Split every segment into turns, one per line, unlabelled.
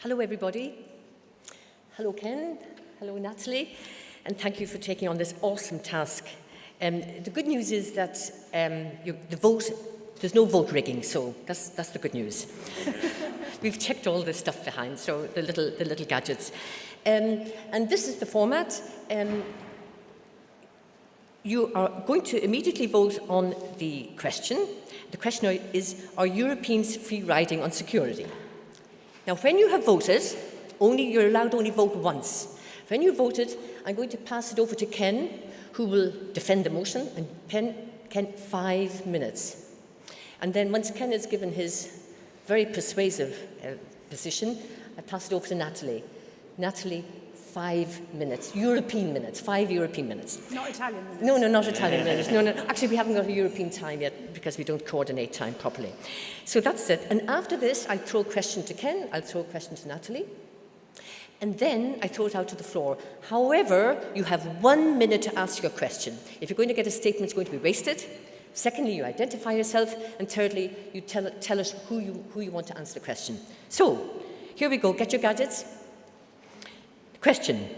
Hello, everybody. Hello, Ken. Hello, Nathalie. And thank you for taking on this awesome task. The good news is that there's no vote rigging, so that's the good news. We've checked all this stuff behind, so the little gadgets. And this is the format. You are going to immediately vote on the question. The question is, are Europeans free riding on security? Now, when you have voted, you're allowed to only vote once. When you voted, I'm going to pass it over to Ken, who will defend the motion, and Ken, 5 minutes. And then once Ken has given his very persuasive position, I pass it over to Nathalie. Nathalie, 5 minutes, 5 European minutes.
Not Italian minutes.
No, not Italian minutes. No. Actually, we haven't got a European time yet because we don't coordinate time properly. So that's it. And after this, I'll throw a question to Ken, I'll throw a question to Nathalie, and then I throw it out to the floor. However, you have 1 minute to ask your question. If you're going to get a statement, it's going to be wasted. Secondly, you identify yourself. And thirdly, you tell us who you want to answer the question. So, here we go. Get your gadgets. Question.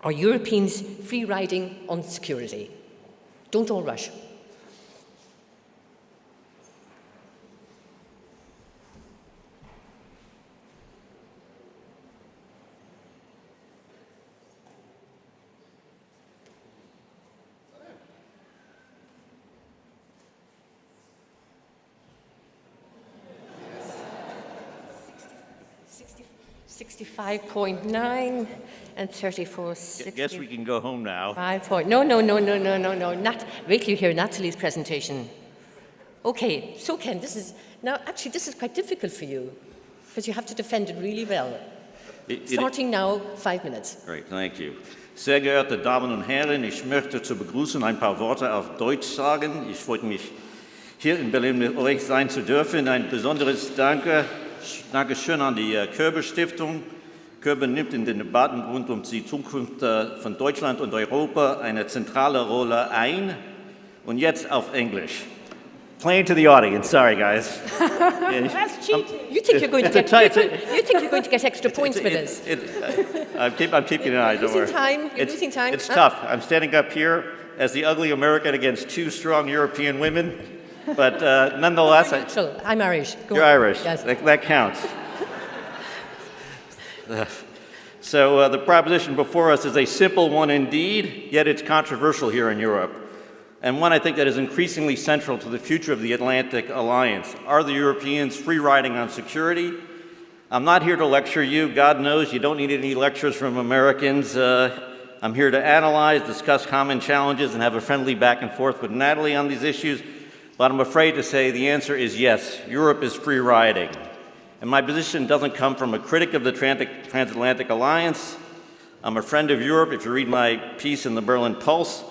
Are Europeans free riding on security? Don't all rush. Yes. 65.9 and 34.
Guess we can go home now.
5 point. No. Wait till you hear Nathalie's presentation. Okay, so Ken, this is quite difficult for you because you have to defend it really well. Starting now, 5 minutes.
Great, thank you. Sehr geehrte Damen und Herren, ich möchte zu begrüßen ein paar Worte auf Deutsch sagen. Ich freue mich, hier in Berlin mit euch sein zu dürfen. Ein besonderes Dankeschön an die Körber-Stiftung. Körber nimmt in den Debatten rund um die Zukunft von Deutschland und Europa eine zentrale Rolle ein. Und jetzt auf Englisch. Playing to the audience, sorry guys.
That's cheating.
You think you're going to get extra points with us?
I'm keeping an eye, don't worry.
You're losing time.
It's tough. I'm standing up here as the ugly American against two strong European women. But nonetheless,
I'm Irish.
You're Irish.
Yes.
That counts. So the proposition before us is a simple one indeed, yet it's controversial here in Europe, and one I think that is increasingly central to the future of the Atlantic Alliance. Are the Europeans free riding on security? I'm not here to lecture you. God knows you don't need any lectures from Americans. I'm here to analyze, discuss common challenges, and have a friendly back and forth with Nathalie on these issues. But I'm afraid to say the answer is yes, Europe is free riding. And my position doesn't come from a critic of the transatlantic alliance. I'm a friend of Europe, if you read my piece in the Berlin Pulse,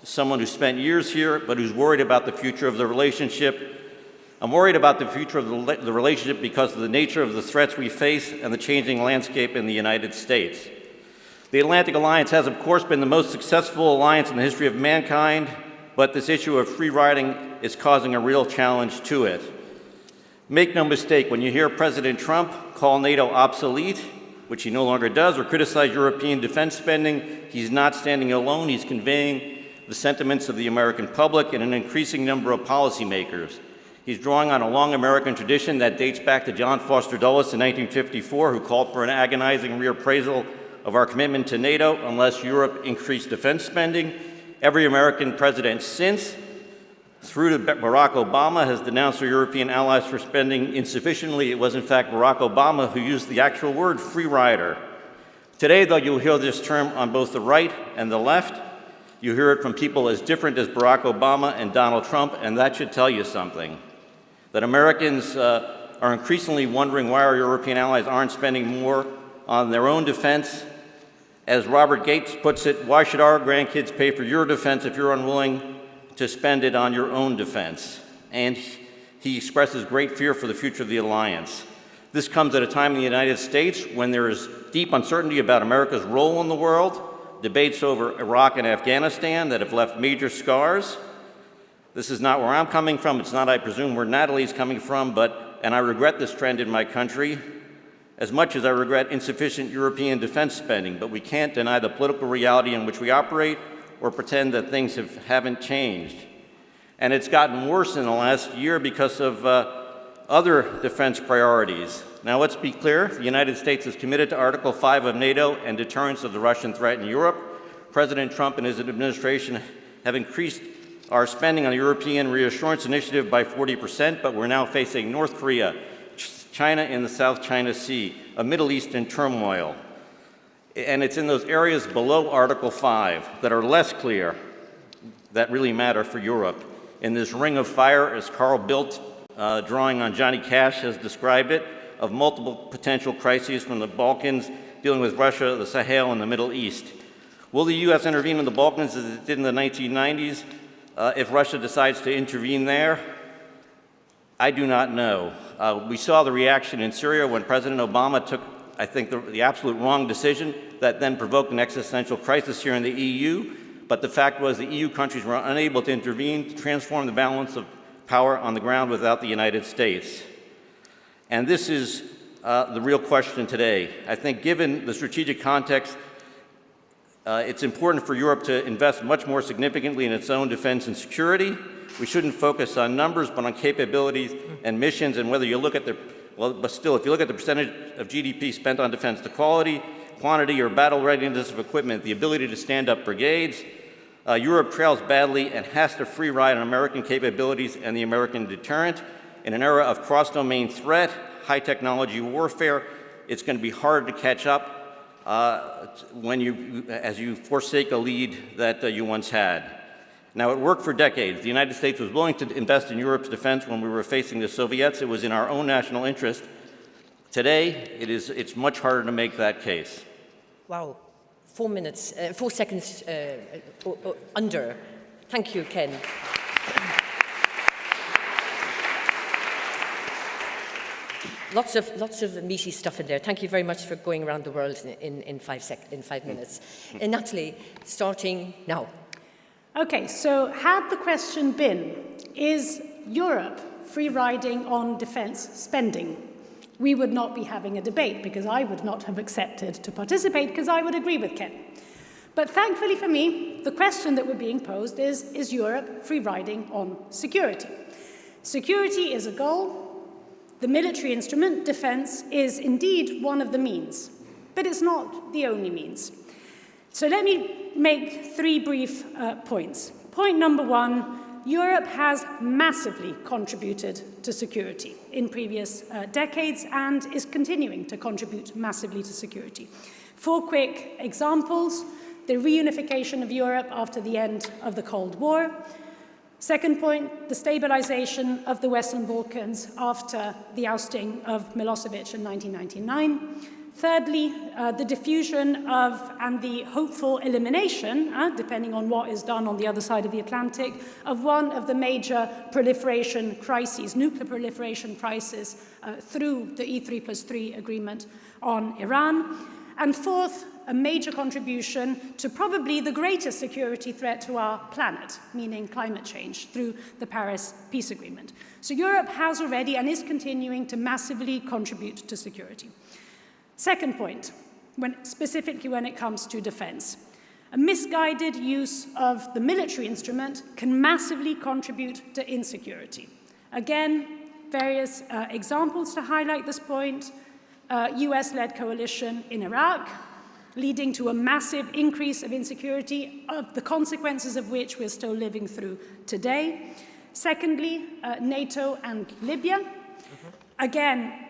someone who spent years here, but who's worried about the future of the relationship. I'm worried about the future of the relationship because of the nature of the threats we face and the changing landscape in the United States. The Atlantic Alliance has, of course, been the most successful alliance in the history of mankind, but this issue of free riding is causing a real challenge to it. Make no mistake, when you hear President Trump call NATO obsolete, which he no longer does, or criticize European defense spending, he's not standing alone. He's conveying the sentiments of the American public and an increasing number of policymakers. He's drawing on a long American tradition that dates back to John Foster Dulles in 1954, who called for an agonizing reappraisal of our commitment to NATO unless Europe increased defense spending. Every American president since, through to Barack Obama, has denounced our European allies for spending insufficiently. It was, in fact, Barack Obama who used the actual word free rider. Today, though, you'll hear this term on both the right and the left. You hear it from people as different as Barack Obama and Donald Trump, and that should tell you something. That Americans are increasingly wondering why our European allies aren't spending more on their own defense. As Robert Gates puts it, why should our grandkids pay for your defense if you're unwilling to spend it on your own defense? And he expresses great fear for the future of the alliance. This comes at a time in the United States when there is deep uncertainty about America's role in the world, debates over Iraq and Afghanistan that have left major scars. This is not where I'm coming from. It's not, I presume, where Nathalie's coming from, and I regret this trend in my country. as much as I regret insufficient European defense spending, but we can't deny the political reality in which we operate or pretend that things haven't changed. And it's gotten worse in the last year because of other defense priorities. Now, let's be clear. The United States is committed to Article 5 of NATO and deterrence of the Russian threat in Europe. President Trump and his administration have increased our spending on the European Reassurance Initiative by 40%, but we're now facing North Korea, China in the South China Sea, a Middle East in turmoil. And it's in those areas below Article 5 that are less clear that really matter for Europe. In this ring of fire, as Carl Bildt, drawing on Johnny Cash, has described it, of multiple potential crises from the Balkans, dealing with Russia, the Sahel, and the Middle East. Will the U.S. intervene in the Balkans as it did in the 1990s if Russia decides to intervene there? I do not know. We saw the reaction in Syria when President Obama took, I think, the absolute wrong decision that then provoked an existential crisis here in the EU. But the fact was the EU countries were unable to intervene to transform the balance of power on the ground without the United States. And this is the real question today. I think given the strategic context, it's important for Europe to invest much more significantly in its own defense and security. We shouldn't focus on numbers, but on capabilities and missions. And whether you look at but still, if you look at the percentage of GDP spent on defense, the quality, quantity, or battle readiness of equipment, the ability to stand up brigades, Europe trails badly and has to free ride on American capabilities and the American deterrent. In an era of cross-domain threat, high-technology warfare, it's going to be hard to catch up as you forsake a lead that you once had. Now, it worked for decades. The United States was willing to invest in Europe's defense when we were facing the Soviets. It was in our own national interest. Today, it's much harder to make that case.
Wow, 4 seconds under. Thank you, Ken. Lots of meaty stuff in there. Thank you very much for going around the world in 5 minutes. And Nathalie, starting now.
Okay, so had the question been, is Europe free riding on defense spending? We would not be having a debate because I would not have accepted to participate because I would agree with Ken. But thankfully for me, the question that we're being posed is Europe free riding on security? Security is a goal. The military instrument, defense, is indeed one of the means, but it's not the only means. So let me make 3 brief points. Point number 1, Europe has massively contributed to security in previous decades and is continuing to contribute massively to security. 4 quick examples: the reunification of Europe after the end of the Cold War. Second point, the stabilization of the Western Balkans after the ousting of Milosevic in 1999. Thirdly, the diffusion of and the hopeful elimination, depending on what is done on the other side of the Atlantic, of one of the major proliferation crises, nuclear proliferation crisis, through the E3+3 agreement on Iran. And fourth, a major contribution to probably the greatest security threat to our planet, meaning climate change, through the Paris Peace Agreement. So Europe has already and is continuing to massively contribute to security. Second point, specifically when it comes to defense. A misguided use of the military instrument can massively contribute to insecurity. Again, various examples to highlight this point. US-led coalition in Iraq, leading to a massive increase of insecurity, the consequences of which we're still living through today. Secondly, NATO and Libya. Again,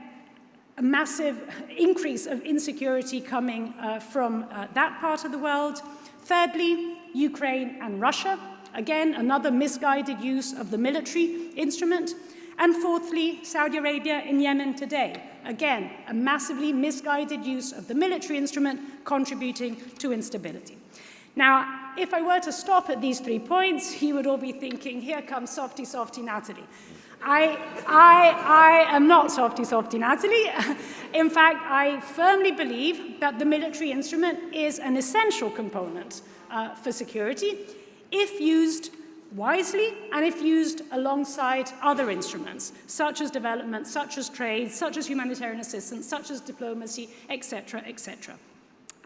a massive increase of insecurity coming from that part of the world. Thirdly, Ukraine and Russia. Again, another misguided use of the military instrument. And fourthly, Saudi Arabia in Yemen today. Again, a massively misguided use of the military instrument contributing to instability. Now, if I were to stop at these 3 points, you would all be thinking, here comes softy, softy Nathalie. I am not softy, softy Nathalie. In fact, I firmly believe that the military instrument is an essential component for security if used wisely and if used alongside other instruments, such as development, such as trade, such as humanitarian assistance, such as diplomacy, etc., etc.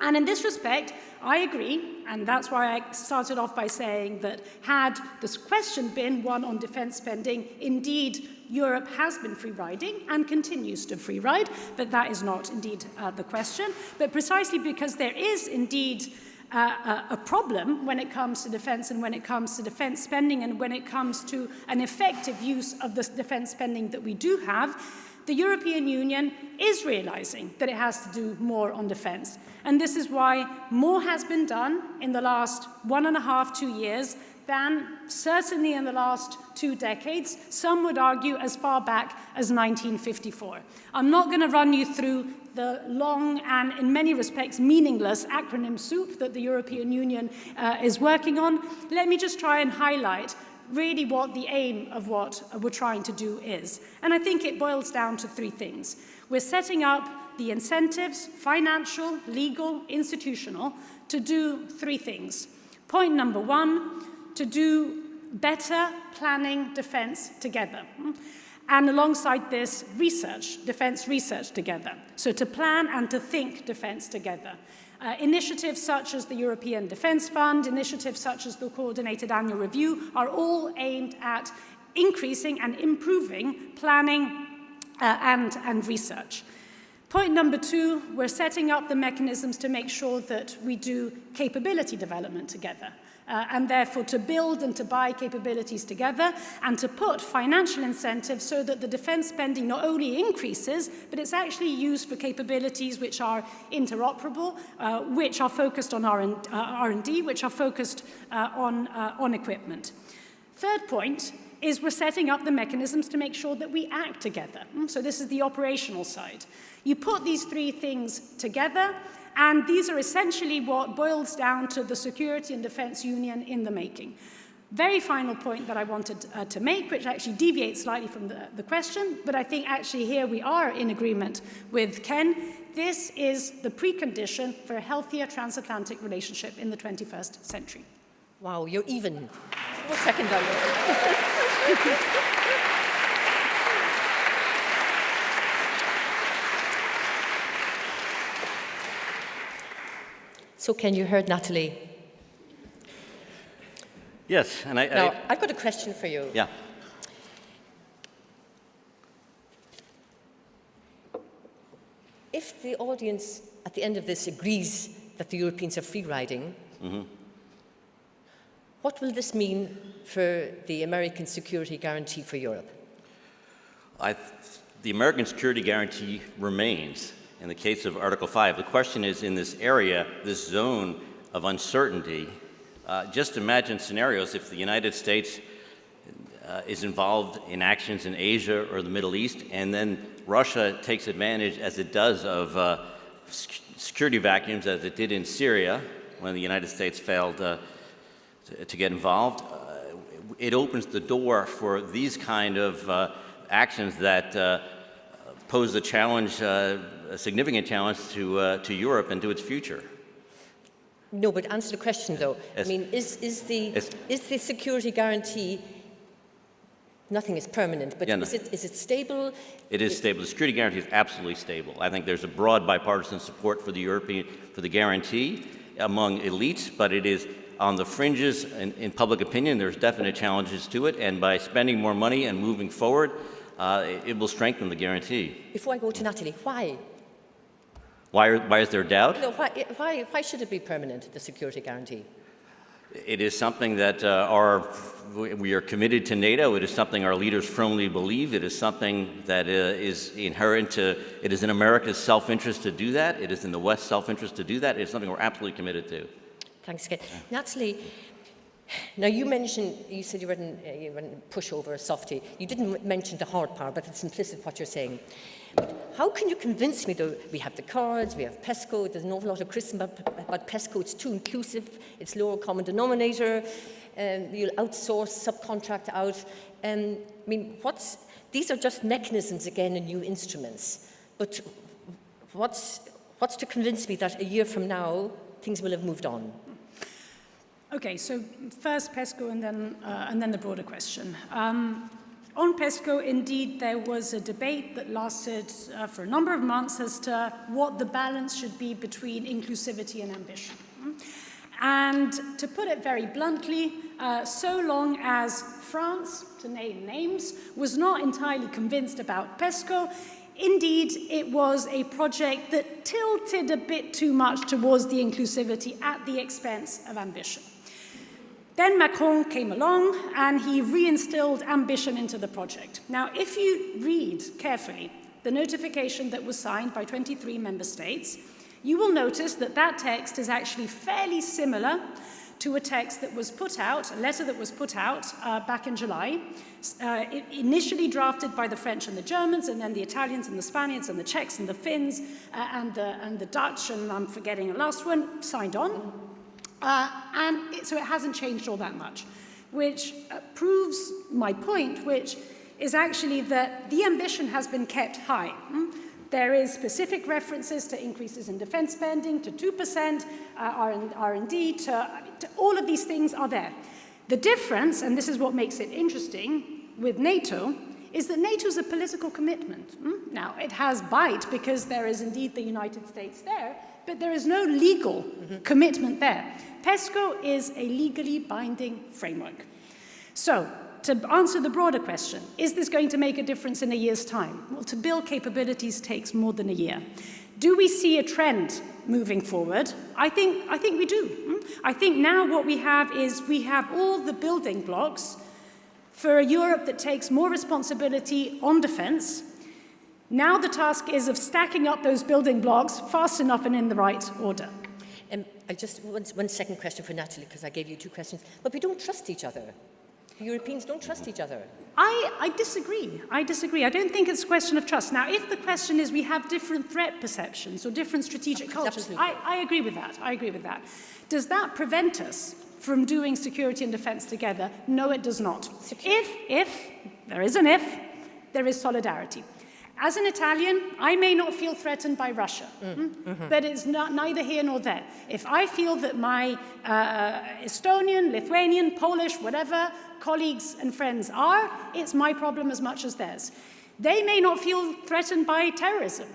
And in this respect, I agree, and that's why I started off by saying that had this question been one on defense spending, indeed, Europe has been free riding and continues to free ride, but that is not indeed the question. But precisely because there is indeed a problem when it comes to defense and when it comes to defense spending and when it comes to an effective use of the defense spending that we do have, the European Union is realizing that it has to do more on defense. And this is why more has been done in the last 1.5, 2 years than certainly in the last 2 decades, some would argue as far back as 1954. I'm not going to run you through the long and, in many respects, meaningless acronym soup that the European Union is working on. Let me just try and highlight really what the aim of what we're trying to do is. And I think it boils down to 3 things. We're setting up the incentives, financial, legal, institutional, to do 3 things. Point number 1, to do better planning defense together. And alongside this, research, defense research together. So to plan and to think defense together. Initiatives such as the European Defence Fund, initiatives such as the Coordinated Annual Review are all aimed at increasing and improving planning and research. Point number 2, we're setting up the mechanisms to make sure that we do capability development together. And therefore to build and to buy capabilities together and to put financial incentives so that the defense spending not only increases, but it's actually used for capabilities which are interoperable, which are focused on R&D, which are focused on equipment. Third point is we're setting up the mechanisms to make sure that we act together. So this is the operational side. You put these 3 things together, and these are essentially what boils down to the Security and Defence Union in the making. Very final point that I wanted to make, which actually deviates slightly from the question, but I think actually here we are in agreement with Ken. This is the precondition for a healthier transatlantic relationship in the 21st century.
Wow, you're even. We'll second that. So Ken, you heard Nathalie.
Yes, and
I've got a question for you.
Yeah.
If the audience at the end of this agrees that the Europeans are free riding, what will this mean for the American security guarantee for Europe?
The American security guarantee remains. In the case of Article 5, the question is in this area, this zone of uncertainty, just imagine scenarios if the United States is involved in actions in Asia or the Middle East, and then Russia takes advantage, as it does, of security vacuums, as it did in Syria when the United States failed to get involved. It opens the door for these kind of actions that pose a challenge, a significant challenge to Europe and to its future.
No, but answer the question though. I mean, is the security guarantee, nothing is permanent, but is it stable?
It is stable. The security guarantee is absolutely stable. I think there's a broad bipartisan support for the guarantee among elites, but it is on the fringes in public opinion. There's definite challenges to it, and by spending more money and moving forward, it will strengthen the guarantee.
Before I go to Nathalie, why?
Why is there doubt?
No, why should it be permanent, the security guarantee?
It is something that we are committed to NATO. It is something our leaders firmly believe. It is something that is inherent to, it is in America's self-interest to do that. It is in the West's self-interest to do that. It is something we're absolutely committed to.
Thanks, Ken. Nathalie, now you said you wouldn't push over a softie. You didn't mention the hard power, but it's implicit what you're saying. But how can you convince me, though, we have the cards, we have PESCO, there's an awful lot of criticism about PESCO, it's too inclusive, it's lower common denominator, you'll outsource, subcontract out. I mean, these are just mechanisms, again, and new instruments. But what's to convince me that a year from now, things will have moved on?
Okay, so first PESCO and then the broader question. On PESCO, indeed, there was a debate that lasted for a number of months as to what the balance should be between inclusivity and ambition. And to put it very bluntly, so long as France, to name names, was not entirely convinced about PESCO, indeed, it was a project that tilted a bit too much towards the inclusivity at the expense of ambition. Then Macron came along and he reinstilled ambition into the project. Now, if you read carefully the notification that was signed by 23 member states, you will notice that that text is actually fairly similar to a text that was put out, a letter that was put out back in July, initially drafted by the French and the Germans, and then the Italians and the Spaniards and the Czechs and the Finns and the Dutch, and I'm forgetting a last one, signed on. So it hasn't changed all that much, which proves my point, which is actually that the ambition has been kept high. There is specific references to increases in defense spending, to 2%, R&D, to all of these things are there. The difference, and this is what makes it interesting, with NATO, is that NATO is a political commitment. Now, it has bite because there is indeed the United States there, but there is no legal commitment there. PESCO is a legally binding framework. So, to answer the broader question, is this going to make a difference in a year's time? Well, to build capabilities takes more than a year. Do we see a trend moving forward? I think we do. I think now what we have is we have all the building blocks for a Europe that takes more responsibility on defense. Now the task is of stacking up those building blocks fast enough and in the right order.
I just one second question for Nathalie, because I gave you two questions. But we don't trust each other. Europeans don't trust each other.
I disagree. I don't think it's a question of trust. Now, if the question is we have different threat perceptions or different strategic cultures, I agree with that. Does that prevent us from doing security and defense together? No, it does not. If there is solidarity. As an Italian, I may not feel threatened by Russia, but it's neither here nor there. If I feel that my Estonian, Lithuanian, Polish, whatever, colleagues and friends are, it's my problem as much as theirs. They may not feel threatened by terrorism.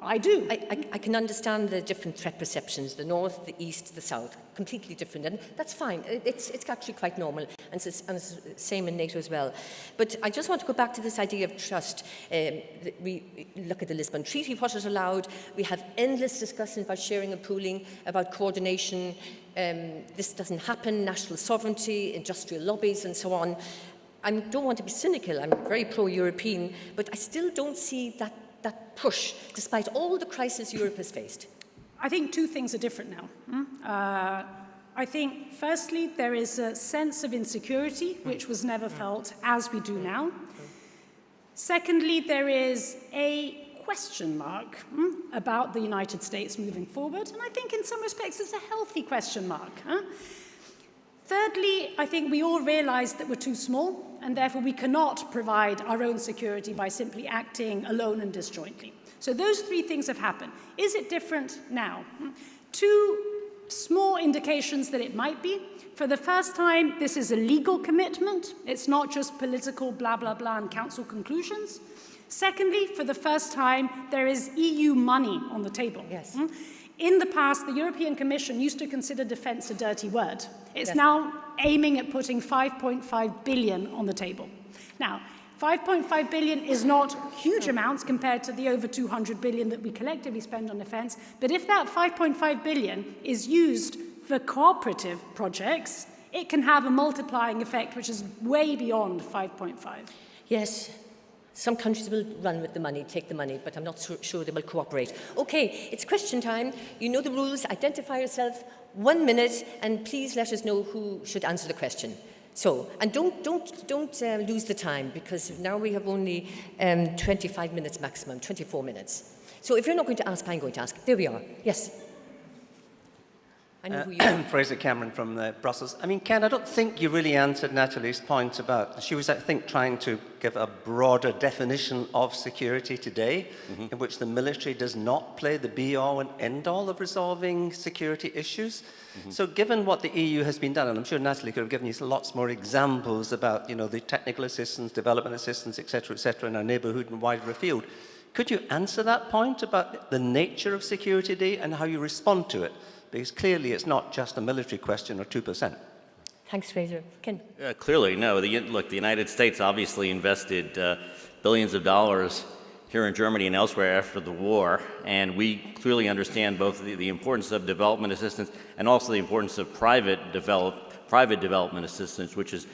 I do.
I can understand the different threat perceptions, the north, the east, the south, completely different, and that's fine. It's actually quite normal, and it's the same in NATO as well. But I just want to go back to this idea of trust. We look at the Lisbon Treaty, what is allowed. We have endless discussions about sharing and pooling, about coordination. This doesn't happen, national sovereignty, industrial lobbies, and so on. I don't want to be cynical. I'm very pro-European, but I still don't see that push, despite all the crises Europe has faced.
I think two things are different now. I think, firstly, there is a sense of insecurity, which was never felt as we do now. Secondly, there is a question mark about the United States moving forward, and I think in some respects it's a healthy question mark. Thirdly, I think we all realize that we're too small, and therefore we cannot provide our own security by simply acting alone and disjointly. So those three things have happened. Is it different now? Two small indications that it might be. For the first time, this is a legal commitment. It's not just political blah, blah, blah and council conclusions. Secondly, for the first time, there is EU money on the table.
Yes.
In the past, the European Commission used to consider defense a dirty word. It's now aiming at putting 5.5 billion on the table. Now, 5.5 billion is not huge amounts compared to the over 200 billion that we collectively spend on defense, but if that 5.5 billion is used for cooperative projects, it can have a multiplying effect which is way beyond 5.5.
Yes. Some countries will run with the money, take the money, but I'm not sure they will cooperate. Okay, it's question time. You know the rules. Identify yourself, 1 minute, and please let us know who should answer the question. So, and don't lose the time, because now we have only 25 minutes maximum, 24 minutes. So if you're not going to ask, I'm going to ask. There we are. Yes. I know who you are.
Fraser Cameron from Brussels. I mean, Ken, I don't think you really answered Nathalie's point about, she was, I think, trying to give a broader definition of security today, in which the military does not play the be-all and end-all of resolving security issues. So given what the EU has been done, and I'm sure Nathalie could have given you lots more examples about, you know, the technical assistance, development assistance, et cetera, in our neighbourhood and wider afield, could you answer that point about the nature of security today and how you respond to it? Because clearly it's not just a military question or 2%.
Thanks, Fraser. Ken?
Clearly, no. Look, the United States obviously invested billions of dollars here in Germany and elsewhere after the war, and we clearly understand both the importance of development assistance and also the importance of private development assistance, which is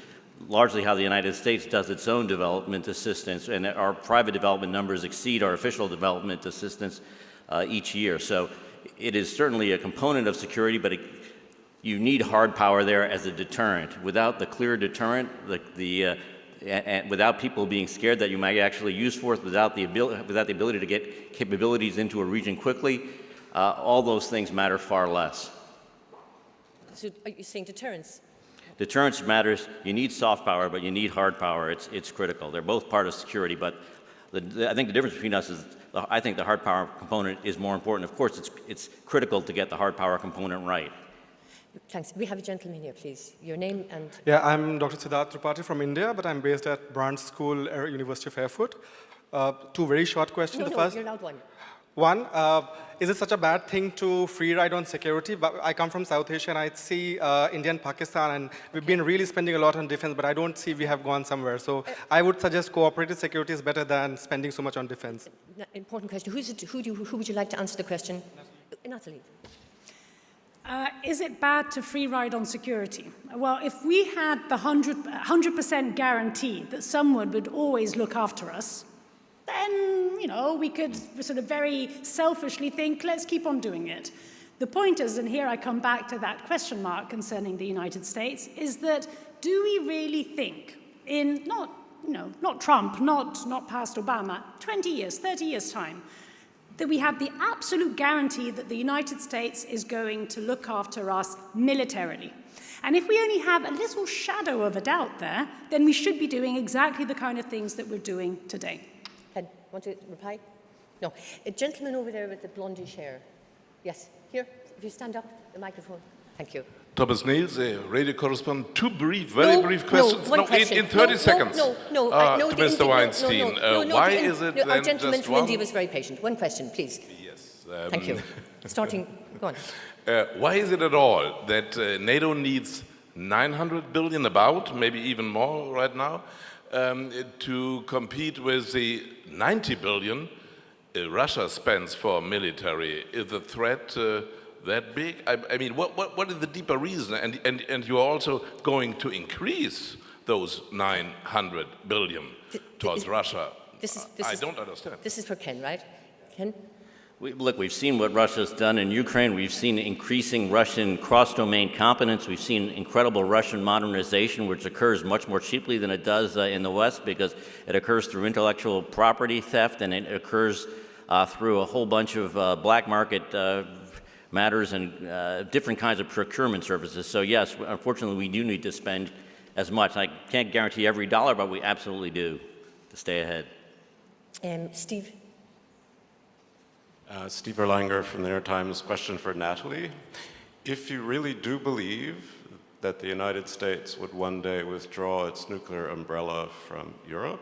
largely how the United States does its own development assistance, and our private development numbers exceed our official development assistance each year. So it is certainly a component of security, but you need hard power there as a deterrent. Without the clear deterrent, and without people being scared that you might actually use force, without the ability to get capabilities into a region quickly, all those things matter far less.
So are you saying deterrence?
Deterrence matters. You need soft power, but you need hard power. It's critical. They're both part of security, but I think the difference between us is I think the hard power component is more important. Of course, it's critical to get the hard power component right.
Thanks. We have a gentleman here, please. Your name and...
Yeah, I'm Dr. Siddharth Tripathi from India, but I'm based at Brandt School, University of Erfurt. Two very short questions.
No,
the first,
you're allowed one.
One, is it such a bad thing to free ride on security? But I come from South Asia and I see India and Pakistan, and we've been really spending a lot on defense, but I don't see we have gone somewhere. So I would suggest cooperative security is better than spending so much on defense.
Important question. Who would you like to answer the question? Nathalie.
Is it bad to free ride on security? Well, if we had the 100% guarantee that someone would always look after us, then, you know, we could sort of very selfishly think, let's keep on doing it. The point is, and here I come back to that question mark concerning the United States, is that do we really think in not Trump, not past Obama, 20 years, 30 years' time, that we have the absolute guarantee that the United States is going to look after us militarily? And if we only have a little shadow of a doubt there, then we should be doing exactly the kind of things that we're doing today.
Ken, want to reply? No. A gentleman over there with the blondish hair. Yes, here, if you stand up, the microphone. Thank you.
Thomas Niels, a radio correspondent. Two very brief questions.
One question.
In 30 seconds.
No,
to Mr. Weinstein. Why is it then
our gentleman
just
from India was very patient. One question, please.
Yes.
Thank you. Starting, go on.
Why is it at all that NATO needs 900 billion, about, maybe even more right now, to compete with the 90 billion Russia spends for military? Is the threat that big? I mean, what is the deeper reason? And you're also going to increase those 900 billion towards Russia. I don't understand.
This is for Ken, right? Ken?
Look, we've seen what Russia's done in Ukraine. We've seen increasing Russian cross-domain competence. We've seen incredible Russian modernization, which occurs much more cheaply than it does in the West, because it occurs through intellectual property theft, and it occurs through a whole bunch of black market matters and different kinds of procurement services. So yes, unfortunately, we do need to spend as much. I can't guarantee every dollar, but we absolutely do to stay ahead.
Steve?
Steve Erlanger from the New York Times. Question for Nathalie. If you really do believe that the United States would one day withdraw its nuclear umbrella from Europe,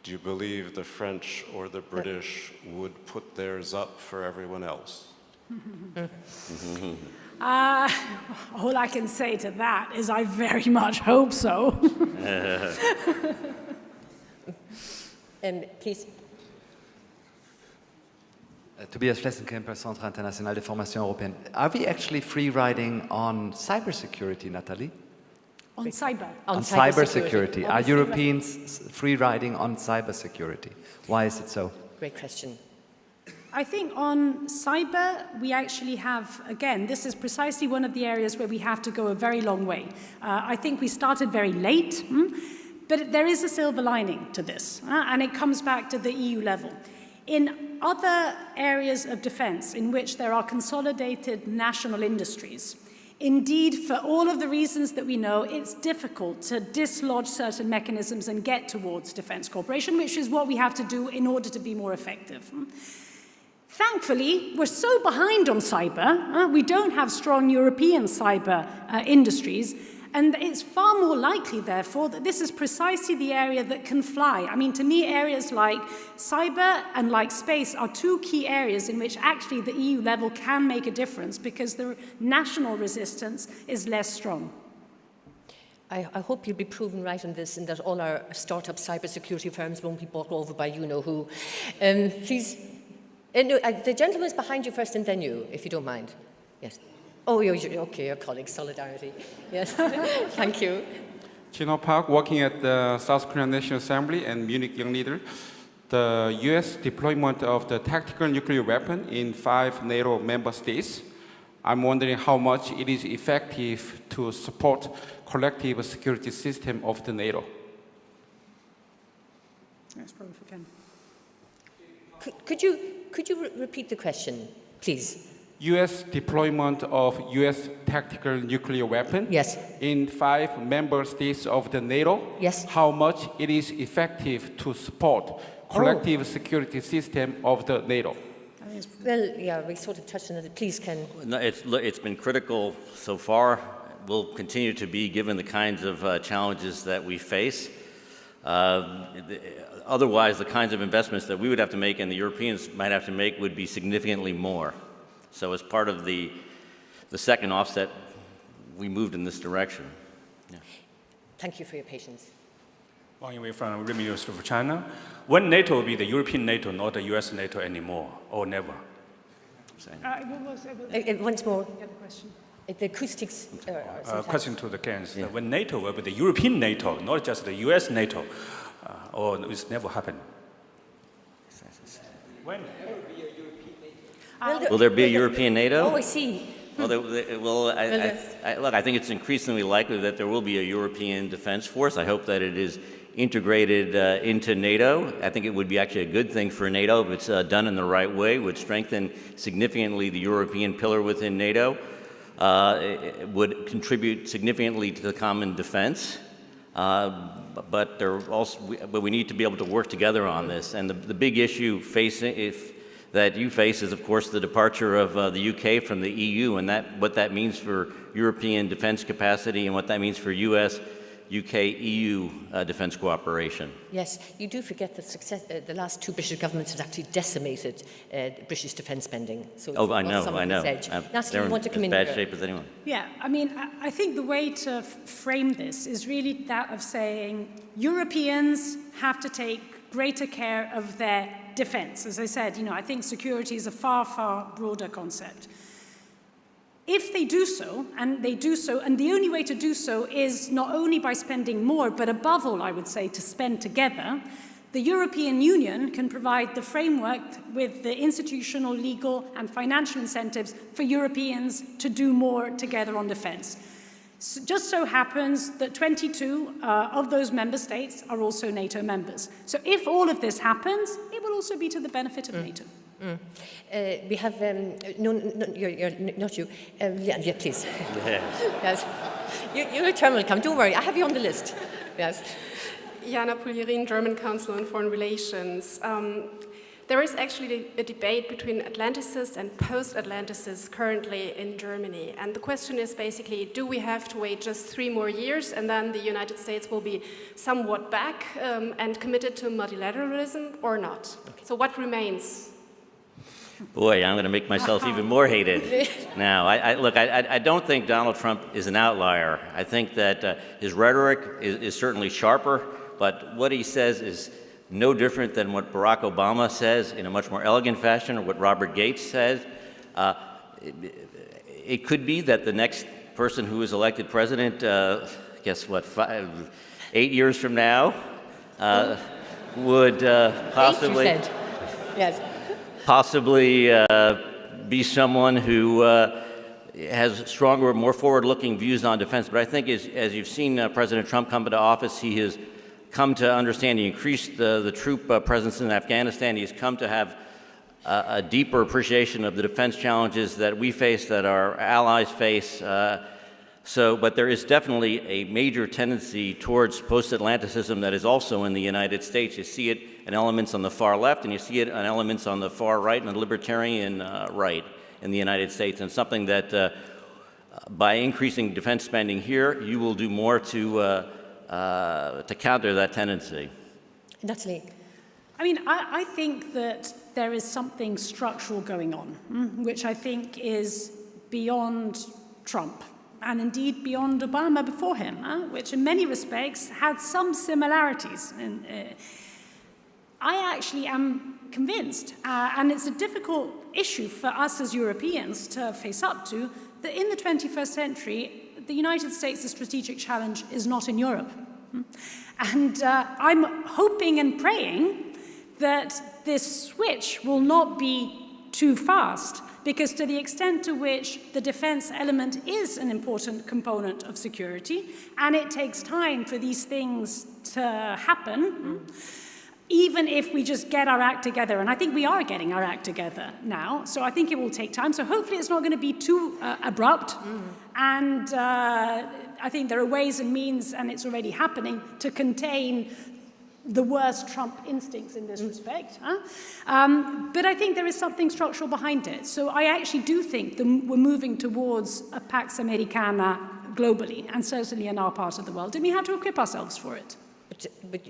do you believe the French or the British would put theirs up for everyone else?
All I can say to that is I very much hope so.
Please.
Tobias Flessenkemper, Centre International de Formation Européenne. Are we actually free riding on cybersecurity, Nathalie?
On cyber.
On cybersecurity. Are Europeans free riding on cybersecurity? Why is it so?
Great question.
I think on cyber, we actually have, again, this is precisely one of the areas where we have to go a very long way. I think we started very late, but there is a silver lining to this, and it comes back to the EU level. In other areas of defense in which there are consolidated national industries, Indeed, for all of the reasons that we know, it's difficult to dislodge certain mechanisms and get towards defense cooperation, which is what we have to do in order to be more effective. Thankfully, we're so behind on cyber. We don't have strong European cyber industries. And it's far more likely, therefore, that this is precisely the area that can fly. I mean, to me, areas like cyber and like space are two key areas in which actually the EU level can make a difference because the national resistance is less strong.
I hope you'll be proven right on this and that all our startup cybersecurity firms won't be bought over by you-know-who. Please, no, the gentleman is behind you first and then you, if you don't mind. Yes. Oh, okay, your colleague, solidarity. Yes, thank you.
Chino Park, working at the South Korean National Assembly and Munich Young Leader. The U.S. deployment of the tactical nuclear weapon in 5 NATO member states. I'm wondering how much it is effective to support collective security system of the NATO.
Yes, probably if we can.
Could you repeat the question, please?
U.S. deployment of U.S. tactical nuclear weapon
Yes.
in 5 member states of the NATO.
Yes.
How much it is effective to support collective security system of the NATO?
Well, yeah, we sort of touched on it. Please, Ken.
No, it's been critical so far. Will continue to be given the kinds of challenges that we face. Otherwise, the kinds of investments that we would have to make and the Europeans might have to make would be significantly more. So as part of the second offset, we moved in this direction. Yeah.
Thank you for your patience.
Wang Yingwei from Renmin University of China. When NATO will be the European NATO, not the US NATO anymore, or never?
Once more.
The other question.
The acoustics.
Question to the Kenneth. Yeah. When NATO will be the European NATO, not just the US NATO, or it's never happened? When?
Will there be a European NATO?
Oh, I see.
Look, I think it's increasingly likely that there will be a European defense force. I hope that it is integrated into NATO. I think it would be actually a good thing for NATO if it's done in the right way. It would strengthen significantly the European pillar within NATO. It would contribute significantly to the common defense. But we need to be able to work together on this. And the big issue that you face is, of course, the departure of the UK from the EU and what that means for European defense capacity and what that means for US, UK, EU defense cooperation.
Yes, you do forget that the last 2 British governments have actually decimated British defence spending. So
I know.
Nathalie, you want to come in?
They're in as bad shape as anyone.
Yeah, I mean, I think the way to frame this is really that of saying Europeans have to take greater care of their defense. As I said, I think security is a far, far broader concept. If they do so, and the only way to do so is not only by spending more, but above all, I would say, to spend together, the European Union can provide the framework with the institutional, legal, and financial incentives for Europeans to do more together on defense. Just so happens that 22 of those member states are also NATO members. So if all of this happens, it will also be to the benefit of NATO.
We have, you're not you. Yeah, please. Yes. Your turn will come, don't worry, I have you on the list. Yes.
Jana Puljerin, German Council on Foreign Relations. There is actually a debate between Atlanticists and post-Atlanticists currently in Germany. And the question is basically, do we have to wait just 3 more years and then the United States will be somewhat back and committed to multilateralism or not? Okay. So what remains?
Boy, I'm going to make myself even more hated now. I don't think Donald Trump is an outlier. I think that his rhetoric is certainly sharper, but what he says is no different than what Barack Obama says in a much more elegant fashion, or what Robert Gates says. It could be that the next person who is elected president, 8 years from now, would possibly...
8, you said. Yes.
Possibly be someone who has stronger, more forward-looking views on defense. But I think as you've seen President Trump come into office, he has come to understand, he increased the troop presence in Afghanistan. He's come to have a deeper appreciation of the defense challenges that we face, that our allies face. But there is definitely a major tendency towards post-Atlanticism that is also in the United States. You see it in elements on the far left, and you see it in elements on the far right and the libertarian right in the United States. And something that by increasing defense spending here, you will do more to counter that tendency.
Nathalie.
I mean, I think that there is something structural going on, which I think is beyond Trump, and indeed beyond Obama before him, which in many respects had some similarities. I actually am convinced, and it's a difficult issue for us as Europeans to face up to, that in the 21st century, the United States' strategic challenge is not in Europe. And I'm hoping and praying that this switch will not be too fast, because to the extent to which the defense element is an important component of security, and it takes time for these things to happen, even if we just get our act together, and I think we are getting our act together now, so I think it will take time. So hopefully it's not going to be too abrupt, and I think there are ways and means, and it's already happening, to contain the worst Trump instincts in this respect. But I think there is something structural behind it. So I actually do think that we're moving towards a Pax Americana globally, and certainly in our part of the world, and we have to equip ourselves for it.
But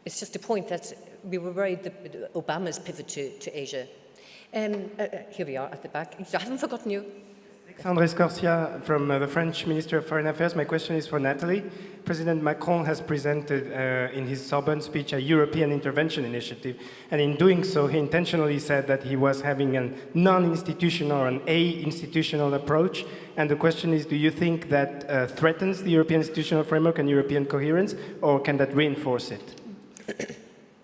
it's just a point that we were worried that Obama's pivot to Asia. Here we are at the back. I haven't forgotten you.
Alexandre Scorsia from the French Ministry of Foreign Affairs. My question is for Nathalie. President Macron has presented in his Sorbonne speech a European intervention initiative, and in doing so, he intentionally said that he was having a non-institutional or an a-institutional approach. And the question is, do you think that threatens the European institutional framework and European coherence, or can that reinforce it?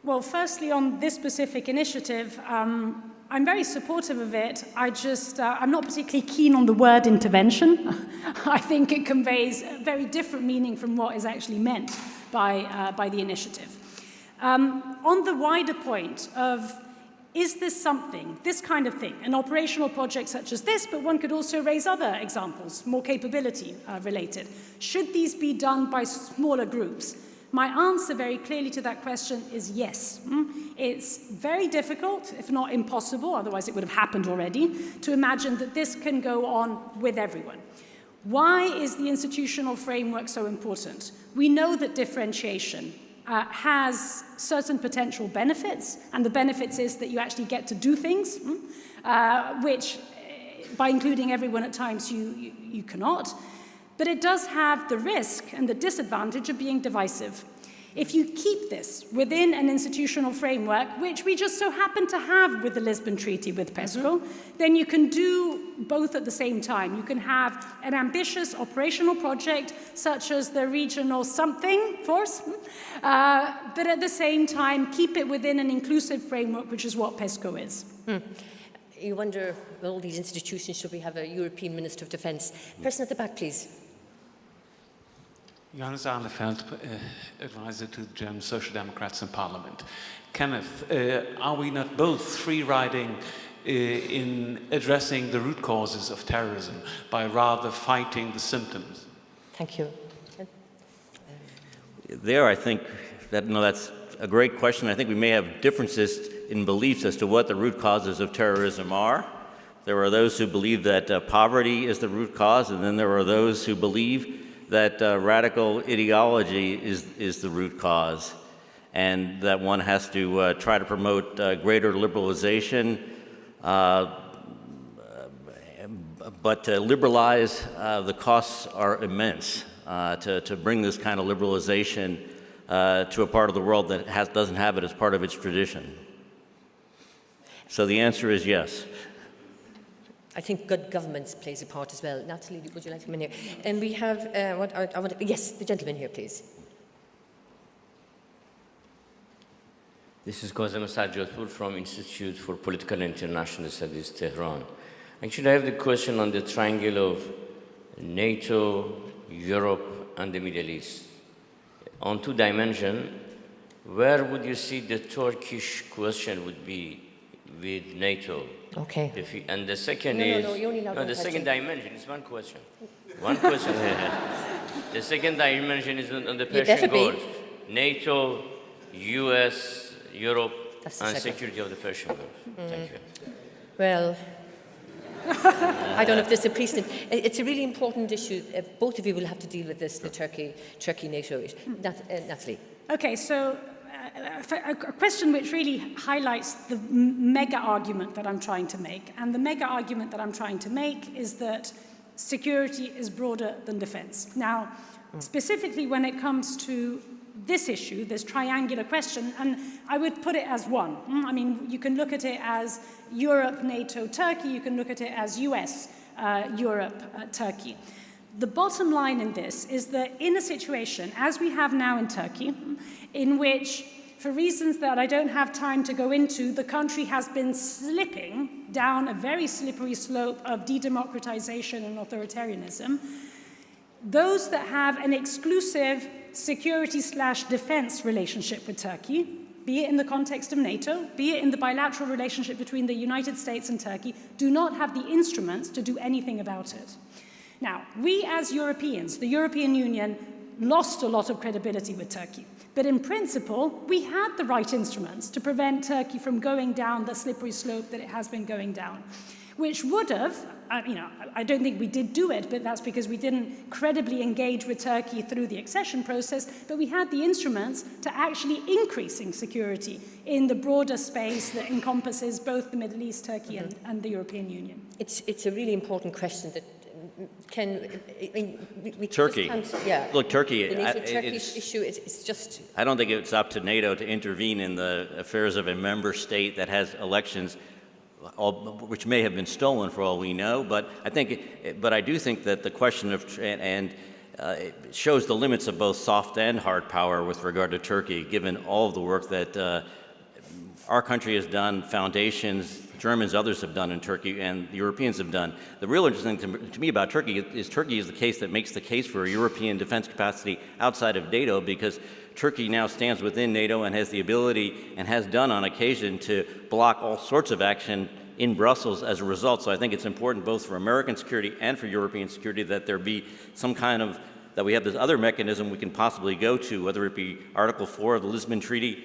Well, firstly, on this specific initiative, I'm very supportive of it. I'm not particularly keen on the word intervention. I think it conveys a very different meaning from what is actually meant by the initiative. On the wider point of, is this something, this kind of thing, an operational project such as this, but one could also raise other examples, more capability related. Should these be done by smaller groups? My answer very clearly to that question is yes. It's very difficult, if not impossible, otherwise it would have happened already, to imagine that this can go on with everyone. Why is the institutional framework so important? We know that differentiation has certain potential benefits, and the benefits is that you actually get to do things, which, by including everyone at times, you cannot. But it does have the risk and the disadvantage of being divisive. If you keep this within an institutional framework, which we just so happen to have with the Lisbon Treaty with PESCO, then you can do both at the same time. You can have an ambitious operational project, such as the regional something force, but at the same time, keep it within an inclusive framework, which is what PESCO is.
You wonder, with all these institutions, should we have a European Minister of Defence? Person at the back, please.
Johannes Ahlefeld, advisor to the German Social Democrats in Parliament. Kenneth, are we not both free riding in addressing the root causes of terrorism by rather fighting the symptoms?
Thank you.
I think that's a great question. I think we may have differences in beliefs as to what the root causes of terrorism are. There are those who believe that poverty is the root cause, and then there are those who believe that radical ideology is the root cause, and that one has to try to promote greater liberalization, but to liberalize, the costs are immense. To bring this kind of liberalization to a part of the world that doesn't have it as part of its tradition. So the answer is yes.
I think good governance plays a part as well. Nathalie, would you like to come in here? And we have, yes, the gentleman here, please.
This is Ghazem Sajjadpur from Institute for Political and International Studies, Tehran. Actually, I have the question on the triangle of NATO, Europe, and the Middle East. On two dimensions, where would you see the Turkish question would be with NATO.
Okay.
And the second
No,
is...
you only allowed one
the second
question.
dimension is one question. One question. The second dimension is on the
better
Persian
be.
Gulf. NATO, US, Europe,
That's the
and
second.
security of the Persian Gulf. Thank you.
Well, I don't know if there's a precedent. It's a really important issue. Both of you will have to deal with this, the Turkey-NATO issue. Nathalie.
Okay, so a question which really highlights the mega argument that I'm trying to make. And the mega argument that I'm trying to make is that security is broader than defense. Now, specifically when it comes to this issue, this triangular question, and I would put it as one. I mean, you can look at it as Europe, NATO, Turkey. You can look at it as US, Europe, Turkey. The bottom line in this is that in a situation, as we have now in Turkey, in which, for reasons that I don't have time to go into, the country has been slipping down a very slippery slope of de-democratization and authoritarianism, those that have an exclusive security/defense relationship with Turkey, be it in the context of NATO, be it in the bilateral relationship between the United States and Turkey, do not have the instruments to do anything about it. Now, we as Europeans, the European Union, lost a lot of credibility with Turkey. But in principle, we had the right instruments to prevent Turkey from going down the slippery slope that it has been going down, which would have, I don't think we did do it, but that's because we didn't credibly engage with Turkey through the accession process, but we had the instruments to actually increasing security in the broader space that encompasses both the Middle East, Turkey, and the European Union.
It's a really important question that
Turkey. Look, Turkey.
The NATO-Turkey issue is just...
I don't think it's up to NATO to intervene in the affairs of a member state that has elections, which may have been stolen for all we know. But I do think that the question of it shows the limits of both soft and hard power with regard to Turkey, given all of the work that our country has done, foundations, Germans, others have done in Turkey, and the Europeans have done. The real interesting thing to me about Turkey is the case that makes the case for a European defense capacity outside of NATO, because Turkey now stands within NATO and has the ability, and has done on occasion, to block all sorts of action in Brussels as a result. So I think it's important both for American security and for European security that there be some kind of, that we have this other mechanism we can possibly go to, whether it be Article 4 of the Lisbon Treaty,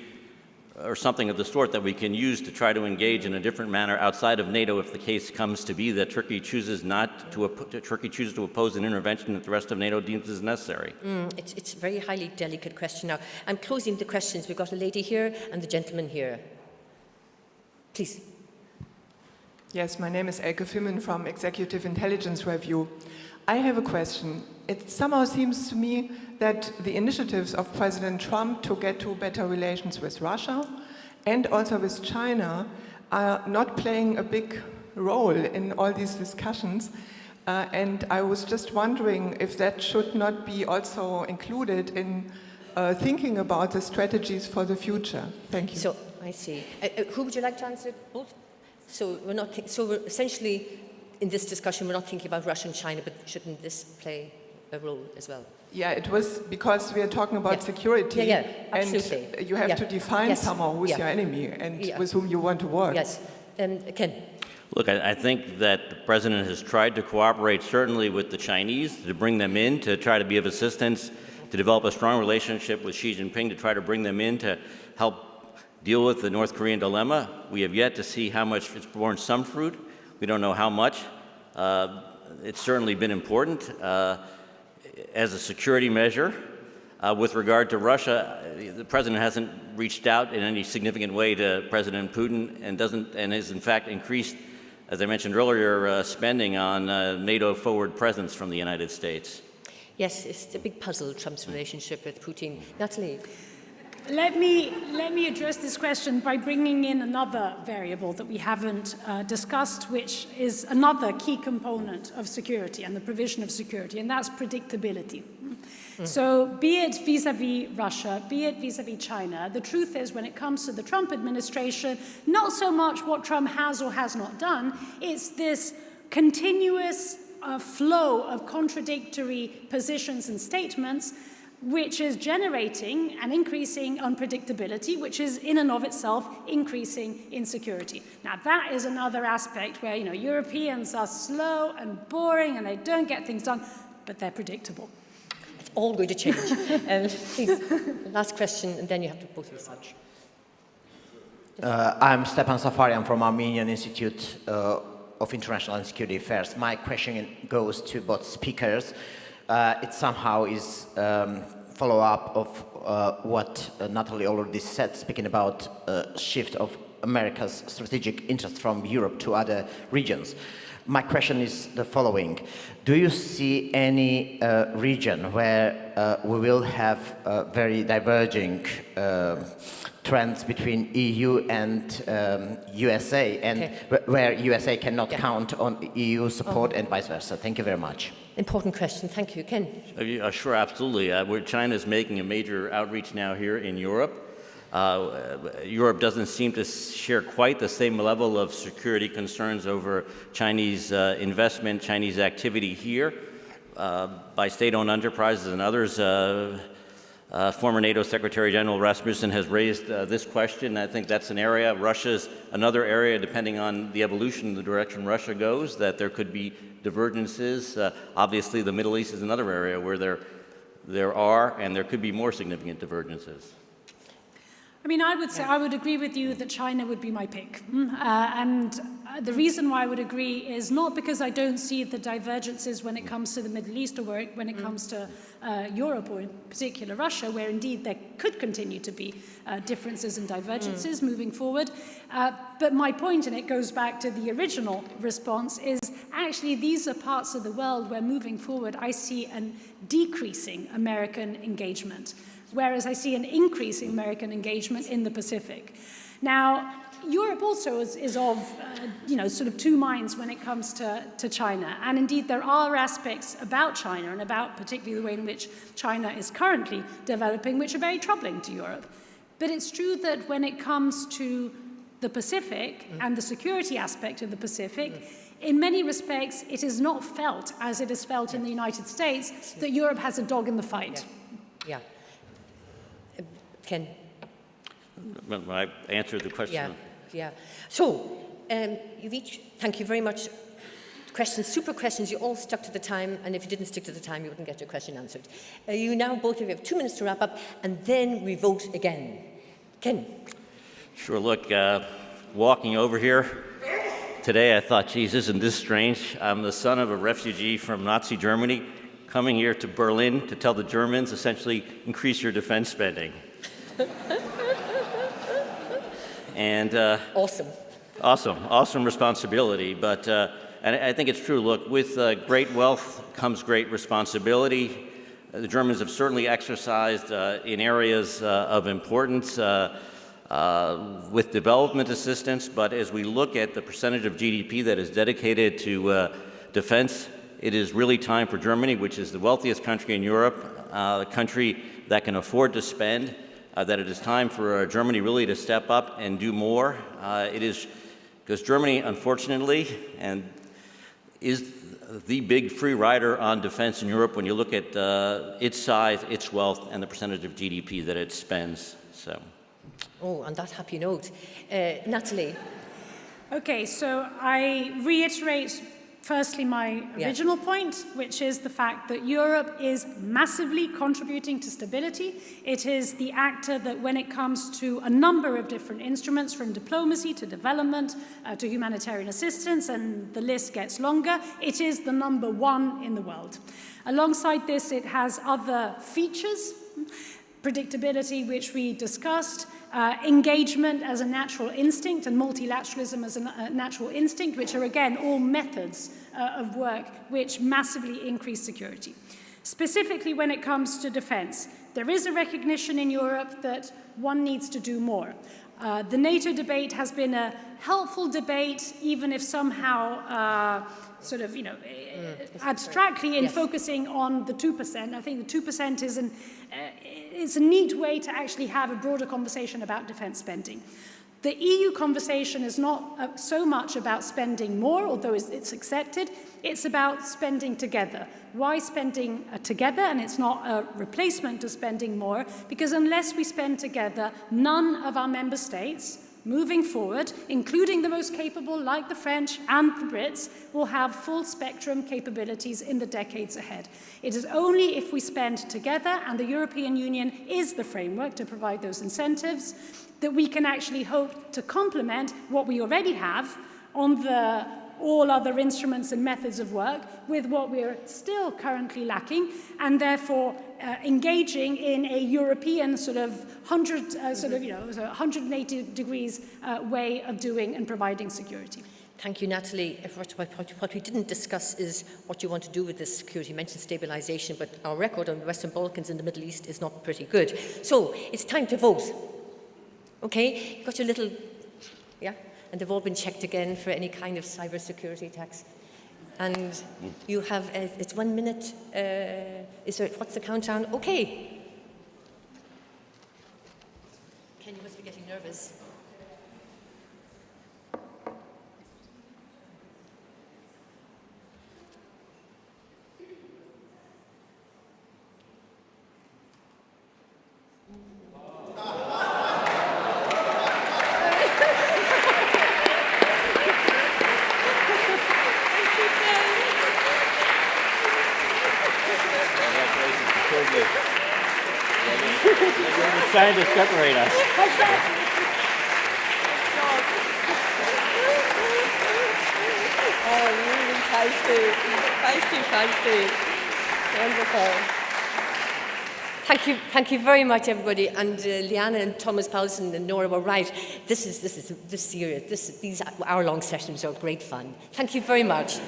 or something of the sort that we can use to try to engage in a different manner outside of NATO if the case comes to be that Turkey chooses to oppose an intervention that the rest of NATO deems is necessary.
It's a very highly delicate question. Now, I'm closing the questions. We've got a lady here and the gentleman here. Please.
Yes, my name is Elke Fimmen from Executive Intelligence Review. I have a question. It somehow seems to me that the initiatives of President Trump to get to better relations with Russia and also with China are not playing a big role in all these discussions. And I was just wondering if that should not be also included in thinking about the strategies for the future. Thank you.
So, I see. Who would you like to answer? Both? So we're essentially, in this discussion, we're not thinking about Russia and China, but shouldn't this play a role as well?
Yeah, it was because we are talking about security,
absolutely.
And you have to define somehow who's your enemy and with whom you want to work.
Yes, Ken.
Look, I think that the president has tried to cooperate certainly with the Chinese to bring them in, to try to be of assistance, to develop a strong relationship with Xi Jinping, to try to bring them in to help deal with the North Korean dilemma. We have yet to see how much it's borne some fruit. We don't know how much. It's certainly been important as a security measure. With regard to Russia, the president hasn't reached out in any significant way to President Putin and has in fact increased, as I mentioned earlier, spending on NATO forward presence from the United States.
Yes, it's a big puzzle, Trump's relationship with Putin. Nathalie.
Let me address this question by bringing in another variable that we haven't discussed, which is another key component of security and the provision of security, and that's predictability. So be it vis-à-vis Russia, be it vis-à-vis China, the truth is when it comes to the Trump administration, not so much what Trump has or has not done, it's this continuous flow of contradictory positions and statements, which is generating and increasing unpredictability, which is in and of itself increasing insecurity. Now, that is another aspect where, Europeans are slow and boring and they don't get things done, but they're predictable.
It's all going to change. Please, last question, and then you have to both research.
I'm Stepan Safarian from Armenian Institute of International and Security Affairs. My question goes to both speakers. It somehow is follow-up of what Nathalie already said, speaking about shift of America's strategic interest from Europe to other regions. My question is the following. Do you see any region where we will have very diverging trends between EU and USA, and where USA cannot count on EU support and vice versa? Thank you very much.
Important question. Thank you. Ken?
Sure, absolutely. China is making a major outreach now here in Europe. Europe doesn't seem to share quite the same level of security concerns over Chinese investment, Chinese activity here by state-owned enterprises and others. Former NATO Secretary General Rasmussen has raised this question. I think that's an area. Russia's another area, depending on the evolution, the direction Russia goes, that there could be divergences. Obviously, the Middle East is another area where there are and there could be more significant divergences.
I mean, I would say I would agree with you that China would be my pick. And the reason why I would agree is not because I don't see the divergences when it comes to the Middle East or when it comes to Europe, or in particular Russia, where indeed there could continue to be differences and divergences moving forward. But my point, and it goes back to the original response, is actually these are parts of the world where moving forward I see a decreasing American engagement, whereas I see an increasing American engagement in the Pacific. Now, Europe also is of, sort of two minds when it comes to China. And indeed, there are aspects about China and about particularly the way in which China is currently developing, which are very troubling to Europe. But it's true that when it comes to the Pacific and the security aspect of the Pacific, in many respects, it is not felt as it is felt in the United States that Europe has a dog in the fight.
Yeah. Ken?
Well, I answered the question.
Yeah. So, you've each, thank you very much. Questions, super questions, you all stuck to the time, and if you didn't stick to the time, you wouldn't get your question answered. You now, both of you, have 2 minutes to wrap up, and then we vote again. Ken?
Sure, look, walking over here today, I thought, geez, isn't this strange? I'm the son of a refugee from Nazi Germany, coming here to Berlin to tell the Germans, essentially, increase your defense spending. And awesome responsibility. But and I think it's true. Look, with great wealth comes great responsibility. The Germans have certainly exercised in areas of importance with development assistance. But as we look at the percentage of GDP that is dedicated to defense, it is really time for Germany, which is the wealthiest country in Europe, a country that can afford to spend. That it is time for Germany really to step up and do more. It is because Germany, unfortunately, is the big free rider on defense in Europe when you look at its size, its wealth, and the percentage of GDP that it spends. So.
Oh, on that happy note. Nathalie?
Okay, so I reiterate firstly my original point, which is the fact that Europe is massively contributing to stability. It is the actor that when it comes to a number of different instruments, from diplomacy to development to humanitarian assistance, and the list gets longer, it is the number one in the world. Alongside this, it has other features, predictability, which we discussed, engagement as a natural instinct, and multilateralism as a natural instinct, which are, again, all methods of work which massively increase security. Specifically, when it comes to defense, there is a recognition in Europe that one needs to do more. The NATO debate has been a helpful debate, even if somehow abstractly in focusing on the 2%. I think the 2% is a neat way to actually have a broader conversation about defense spending. The EU conversation is not so much about spending more, although it's accepted, it's about spending together. Why spending together? And it's not a replacement to spending more, because unless we spend together, none of our member states moving forward, including the most capable, like the French and the Brits, will have full spectrum capabilities in the decades ahead. It is only if we spend together, and the European Union is the framework to provide those incentives, that we can actually hope to complement what we already have on all other instruments and methods of work with what we're still currently lacking, and therefore engaging in a European sort of 180 degrees way of doing and providing security.
Thank you, Nathalie. What we didn't discuss is what you want to do with this security. You mentioned stabilization, but our record on the Western Balkans and the Middle East is not pretty good. So it's time to vote. Okay, you've got your little, yeah? And they've all been checked again for any kind of cybersecurity attacks. And you have, it's 1 minute, what's the countdown? Okay. Ken, you must be getting nervous.
Trying to separate us.
Oh, really feisty. Wonderful. Thank you very much, everybody. And Liana and Thomas Paulson and Nora were right. This year, these hour-long sessions are great fun. Thank you very much.